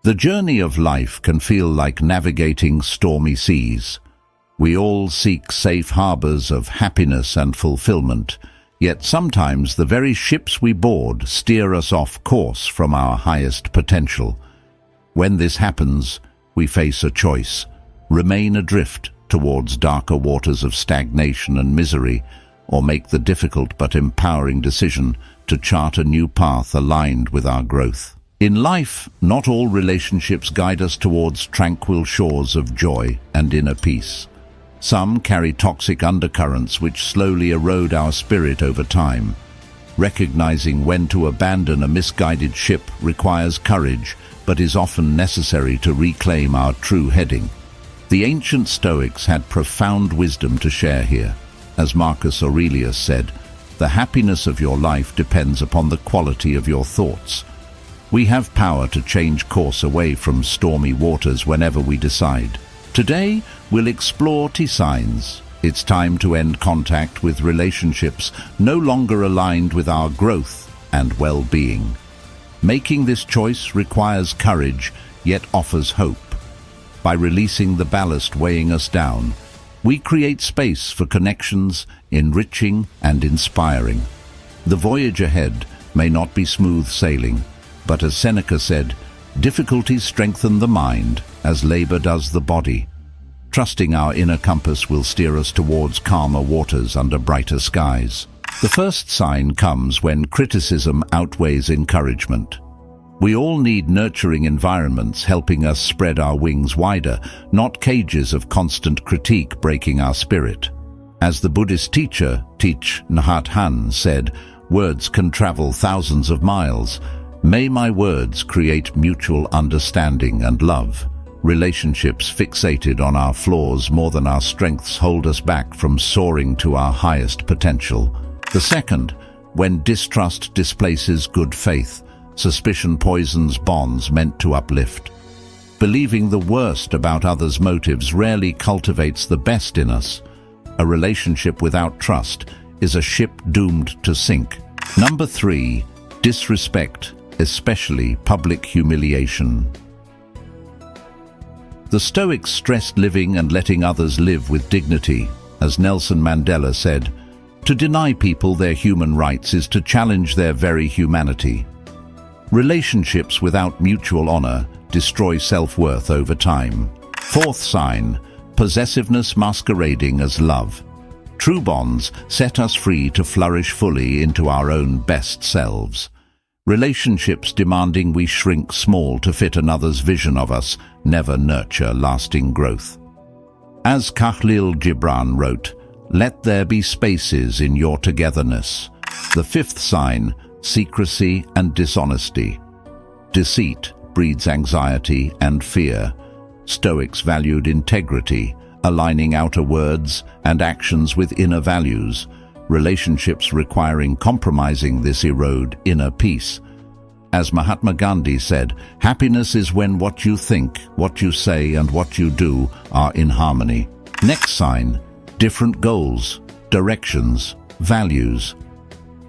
The journey of life can feel like navigating stormy seas. We all seek safe harbors of happiness and fulfillment, yet sometimes the very ships we board steer us off course from our highest potential. When this happens, we face a choice: remain adrift towards darker waters of stagnation and misery, or make the difficult but empowering decision to chart a new path aligned with our growth. In life, not all relationships guide us towards tranquil shores of joy and inner peace. Some carry toxic undercurrents which slowly erode our spirit over time. Recognizing when to abandon a misguided ship requires courage, but is often necessary to reclaim our true heading. The ancient Stoics had profound wisdom to share here. As Marcus Aurelius said, "The happiness of your life depends upon the quality of your thoughts." We have power to change course away from stormy waters whenever we decide. Today, we'll explore signs. It's time to end contact with relationships no longer aligned with our growth and well-being. Making this choice requires courage, yet offers hope. By releasing the ballast weighing us down, we create space for connections, enriching and inspiring. The voyage ahead may not be smooth sailing, but as Seneca said, difficulties strengthen the mind as labor does the body. Trusting our inner compass will steer us towards calmer waters under brighter skies. The first sign comes when criticism outweighs encouragement. We all need nurturing environments helping us spread our wings wider, not cages of constant critique breaking our spirit. As the Buddhist teacher, Thich Nhat Hanh, said, "Words can travel thousands of miles. May my words create mutual understanding and love." Relationships fixated on our flaws more than our strengths hold us back from soaring to our highest potential. The second, when distrust displaces good faith, suspicion poisons bonds meant to uplift. Believing the worst about others' motives rarely cultivates the best in us. A relationship without trust is a ship doomed to sink. Number 3, disrespect, especially public humiliation. The Stoics stressed living and letting others live with dignity. As Nelson Mandela said, "To deny people their human rights is to challenge their very humanity." Relationships without mutual honor destroy self-worth over time. Fourth sign, possessiveness masquerading as love. True bonds set us free to flourish fully into our own best selves. Relationships demanding we shrink small to fit another's vision of us never nurture lasting growth. As Khalil Gibran wrote, "Let there be spaces in your togetherness." The fifth sign, secrecy and dishonesty. Deceit breeds anxiety and fear. Stoics valued integrity, aligning outer words and actions with inner values. Relationships requiring compromising this erode inner peace. As Mahatma Gandhi said, "Happiness is when what you think, what you say, and what you do are in harmony." Next sign, different goals, directions, values.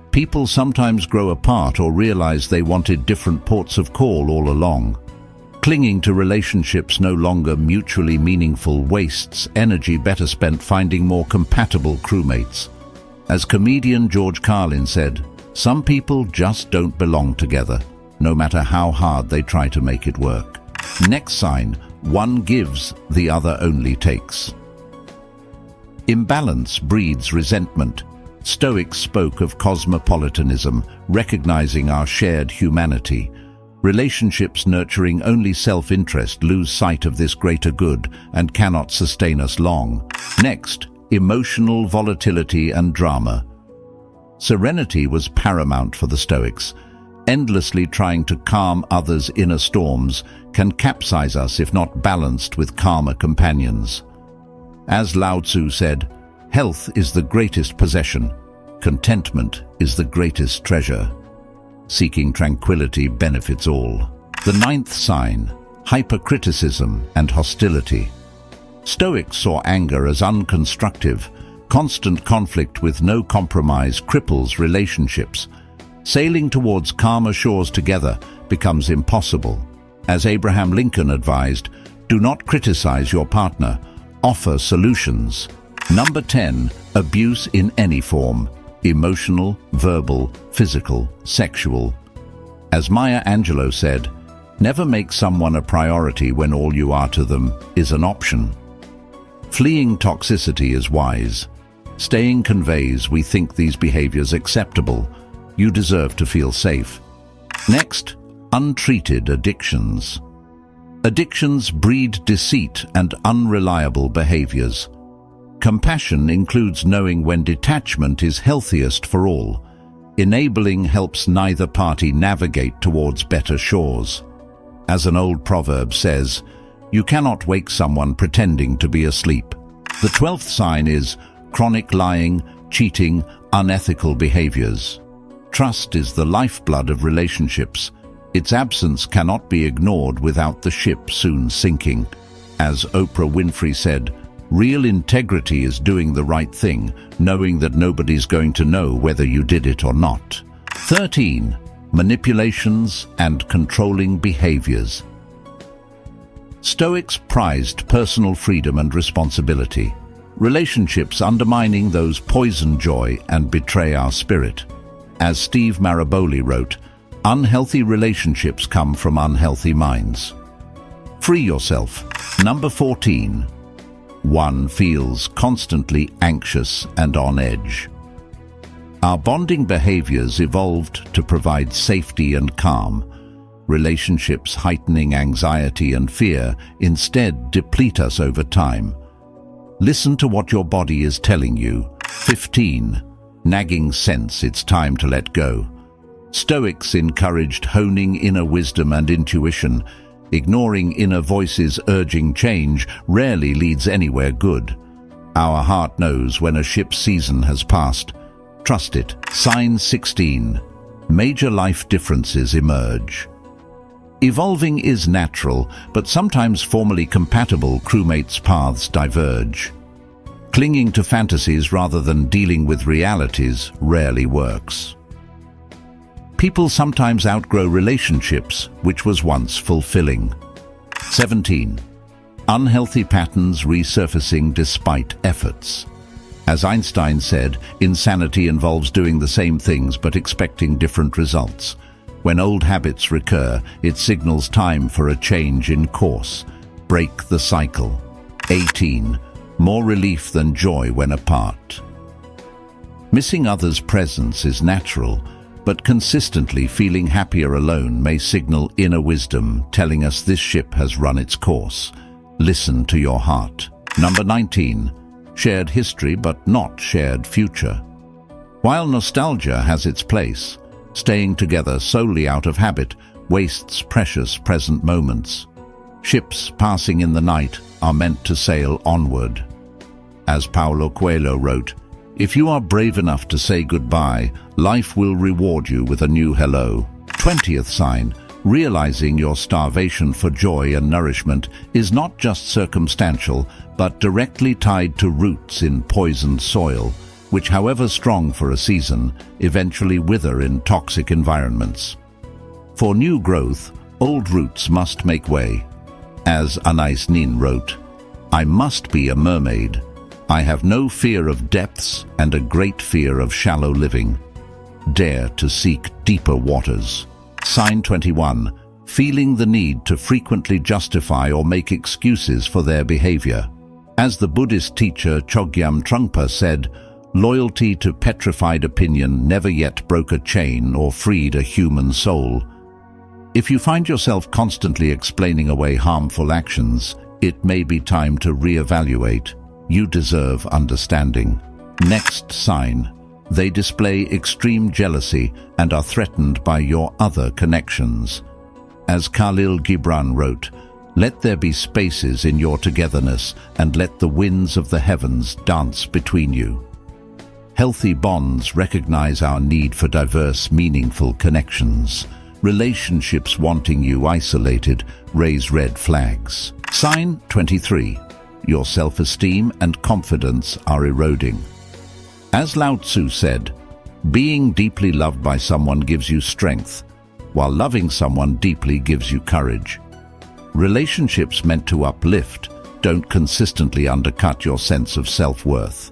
People sometimes grow apart or realize they wanted different ports of call all along. Clinging to relationships no longer mutually meaningful wastes energy better spent finding more compatible crewmates. As comedian George Carlin said, "Some people just don't belong together, no matter how hard they try to make it work." Next sign, one gives, the other only takes. Imbalance breeds resentment. Stoics spoke of cosmopolitanism, recognizing our shared humanity. Relationships nurturing only self-interest lose sight of this greater good and cannot sustain us long. Next, emotional volatility and drama. Serenity was paramount for the Stoics. Endlessly trying to calm others' inner storms can capsize us if not balanced with calmer companions. As Lao Tzu said, "Health is the greatest possession. Contentment is the greatest treasure." Seeking tranquility benefits all. The ninth sign, hypercriticism and hostility. Stoics saw anger as unconstructive. Constant conflict with no compromise cripples relationships. Sailing towards calmer shores together becomes impossible. As Abraham Lincoln advised, do not criticize your partner, offer solutions. Number 10, abuse in any form, emotional, verbal, physical, sexual. As Maya Angelou said, never make someone a priority when all you are to them is an option. Fleeing toxicity is wise. Staying conveys we think these behaviors acceptable. You deserve to feel safe. Next, untreated addictions. Addictions breed deceit and unreliable behaviors. Compassion includes knowing when detachment is healthiest for all. Enabling helps neither party navigate towards better shores. As an old proverb says, you cannot wake someone pretending to be asleep. The 12th sign is chronic lying, cheating, unethical behaviors. Trust is the lifeblood of relationships. Its absence cannot be ignored without the ship soon sinking. As Oprah Winfrey said, real integrity is doing the right thing, knowing that nobody's going to know whether you did it or not. 13. Manipulations and controlling behaviors. Stoics prized personal freedom and responsibility. Relationships undermining those poison joy and betray our spirit. As Steve Maraboli wrote, unhealthy relationships come from unhealthy minds. Free yourself. Number 14. One feels constantly anxious and on edge. Our bonding behaviors evolved to provide safety and calm. Relationships heightening anxiety and fear instead deplete us over time. Listen to what your body is telling you. 15. Nagging sense it's time to let go. Stoics encouraged honing inner wisdom and intuition. Ignoring inner voices urging change rarely leads anywhere good. Our heart knows when a ship's season has passed. Trust it. Sign 16. Major life differences emerge. Evolving is natural, but sometimes formerly compatible crewmates' paths diverge. Clinging to fantasies rather than dealing with realities rarely works. People sometimes outgrow relationships which was once fulfilling. 17. Unhealthy patterns resurfacing despite efforts. As Einstein said, insanity involves doing the same things but expecting different results. When old habits recur, it signals time for a change in course. Break the cycle. 18. More relief than joy when apart. Missing others' presence is natural, but consistently feeling happier alone may signal inner wisdom, telling us this ship has run its course. Listen to your heart. Number 19. Shared history but not shared future. While nostalgia has its place, staying together solely out of habit wastes precious present moments. Ships passing in the night are meant to sail onward. As Paulo Coelho wrote, if you are brave enough to say goodbye, life will reward you with a new hello. 20th sign, realizing your starvation for joy and nourishment is not just circumstantial, but directly tied to roots in poisoned soil, which, however strong for a season, eventually wither in toxic environments. For new growth, old roots must make way. As Anais Nin wrote, I must be a mermaid. I have no fear of depths and a great fear of shallow living. Dare to seek deeper waters. Sign 21. Feeling the need to frequently justify or make excuses for their behavior. As the Buddhist teacher Chogyam Trungpa said, loyalty to petrified opinion never yet broke a chain or freed a human soul. If you find yourself constantly explaining away harmful actions, it may be time to reevaluate. You deserve understanding. Next sign. They display extreme jealousy and are threatened by your other connections. As Khalil Gibran wrote, let there be spaces in your togetherness and let the winds of the heavens dance between you. Healthy bonds recognize our need for diverse, meaningful connections. Relationships wanting you isolated raise red flags. Sign 23. Your self-esteem and confidence are eroding. As Lao Tzu said, being deeply loved by someone gives you strength, while loving someone deeply gives you courage. Relationships meant to uplift don't consistently undercut your sense of self-worth.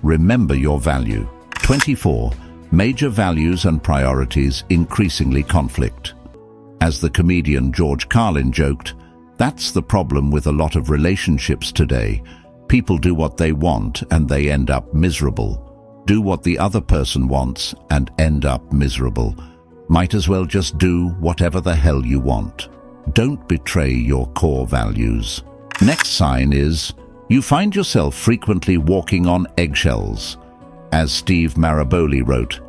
Remember your value. 24. Major values and priorities increasingly conflict. As the comedian George Carlin joked, that's the problem with a lot of relationships today. People do what they want and they end up miserable. Do what the other person wants and end up miserable. Might as well just do whatever the hell you want. Don't betray your core values. Next sign is, you find yourself frequently walking on eggshells. As Steve Maraboli wrote,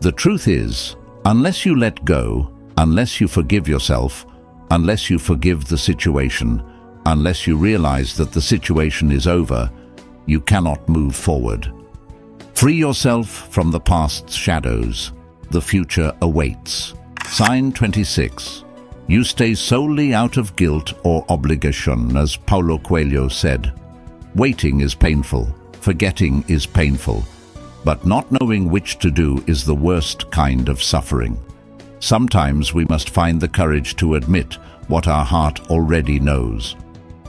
the truth is, unless you let go, unless you forgive yourself, unless you forgive the situation, unless you realize that the situation is over, you cannot move forward. Free yourself from the past's shadows. The future awaits. Sign 26. You stay solely out of guilt or obligation, as Paulo Coelho said. Waiting is painful, forgetting is painful, but not knowing which to do is the worst kind of suffering. Sometimes we must find the courage to admit what our heart already knows.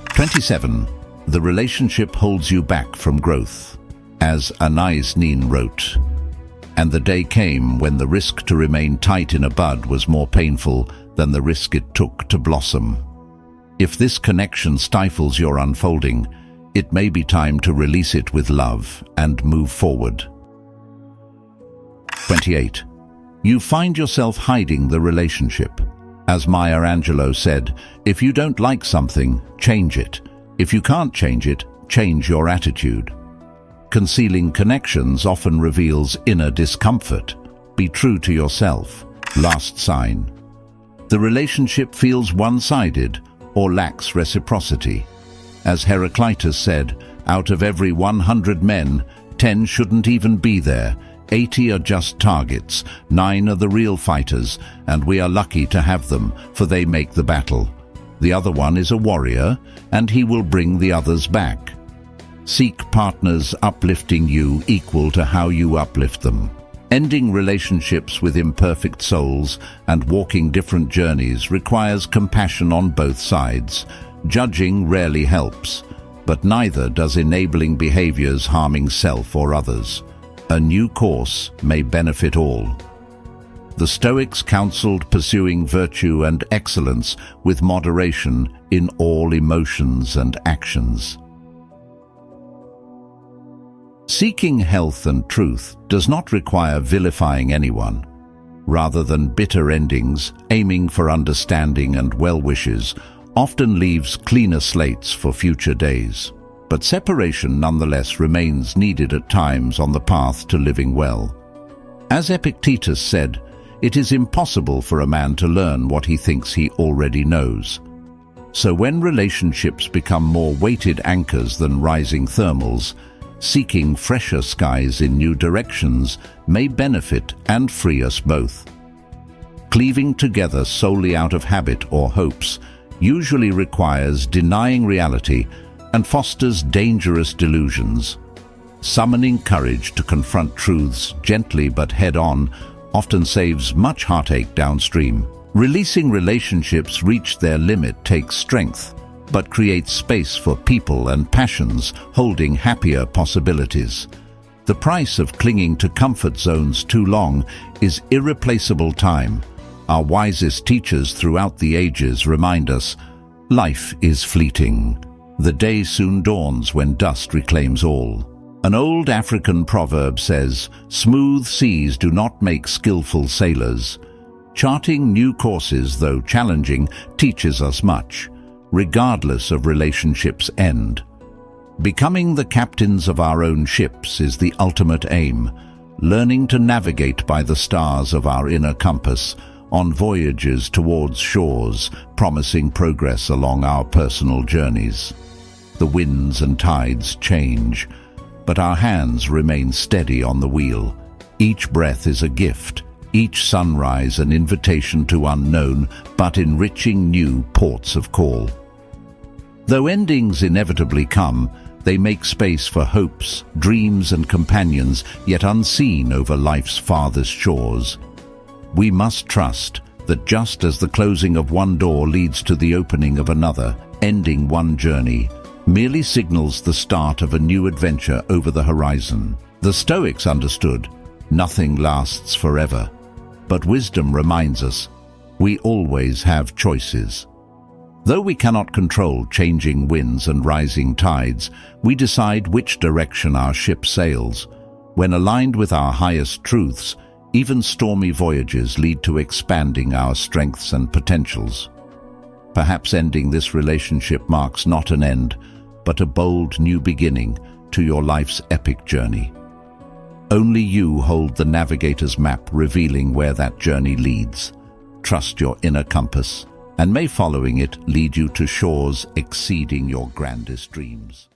27. The relationship holds you back from growth. As Anais Nin wrote, and the day came when the risk to remain tight in a bud was more painful than the risk it took to blossom. If this connection stifles your unfolding, it may be time to release it with love and move forward. 28. You find yourself hiding the relationship. As Maya Angelou said, if you don't like something, change it. If you can't change it, change your attitude. Concealing connections often reveals inner discomfort. Be true to yourself. Last sign. The relationship feels one-sided or lacks reciprocity. As Heraclitus said, out of every 100 men, 10 shouldn't even be there. 80 are just targets, 9 are the real fighters, and we are lucky to have them, for they make the battle. The other one is a warrior, and he will bring the others back. Seek partners uplifting you equal to how you uplift them. Ending relationships with imperfect souls and walking different journeys requires compassion on both sides. Judging rarely helps, but neither does enabling behaviors harming self or others. A new course may benefit all. The Stoics counseled pursuing virtue and excellence with moderation in all emotions and actions. Seeking health and truth does not require vilifying anyone. Rather than bitter endings, aiming for understanding and well wishes often leaves cleaner slates for future days. But separation nonetheless remains needed at times on the path to living well. As Epictetus said, it is impossible for a man to learn what he thinks he already knows. So when relationships become more weighted anchors than rising thermals, seeking fresher skies in new directions may benefit and free us both. Cleaving together solely out of habit or hopes usually requires denying reality and fosters dangerous delusions. Summoning courage to confront truths gently but head-on often saves much heartache downstream. Releasing relationships reach their limit takes strength, but creates space for people and passions holding happier possibilities. The price of clinging to comfort zones too long is irreplaceable time. Our wisest teachers throughout the ages remind us, life is fleeting. The day soon dawns when dust reclaims all. An old African proverb says, smooth seas do not make skillful sailors. Charting new courses, though challenging, teaches us much, regardless of relationships' end. Becoming the captains of our own ships is the ultimate aim, learning to navigate by the stars of our inner compass on voyages towards shores, promising progress along our personal journeys. The winds and tides change, but our hands remain steady on the wheel. Each breath is a gift, each sunrise an invitation to unknown but enriching new ports of call. Though endings inevitably come, they make space for hopes, dreams and companions yet unseen over life's farthest shores. We must trust that just as the closing of one door leads to the opening of another, ending one journey merely signals the start of a new adventure over the horizon. The Stoics understood nothing lasts forever, but wisdom reminds us we always have choices. Though we cannot control changing winds and rising tides, we decide which direction our ship sails. When aligned with our highest truths, even stormy voyages lead to expanding our strengths and potentials. Perhaps ending this relationship marks not an end, but a bold new beginning to your life's epic journey. Only you hold the navigator's map revealing where that journey leads. Trust your inner compass, and may following it lead you to shores exceeding your grandest dreams.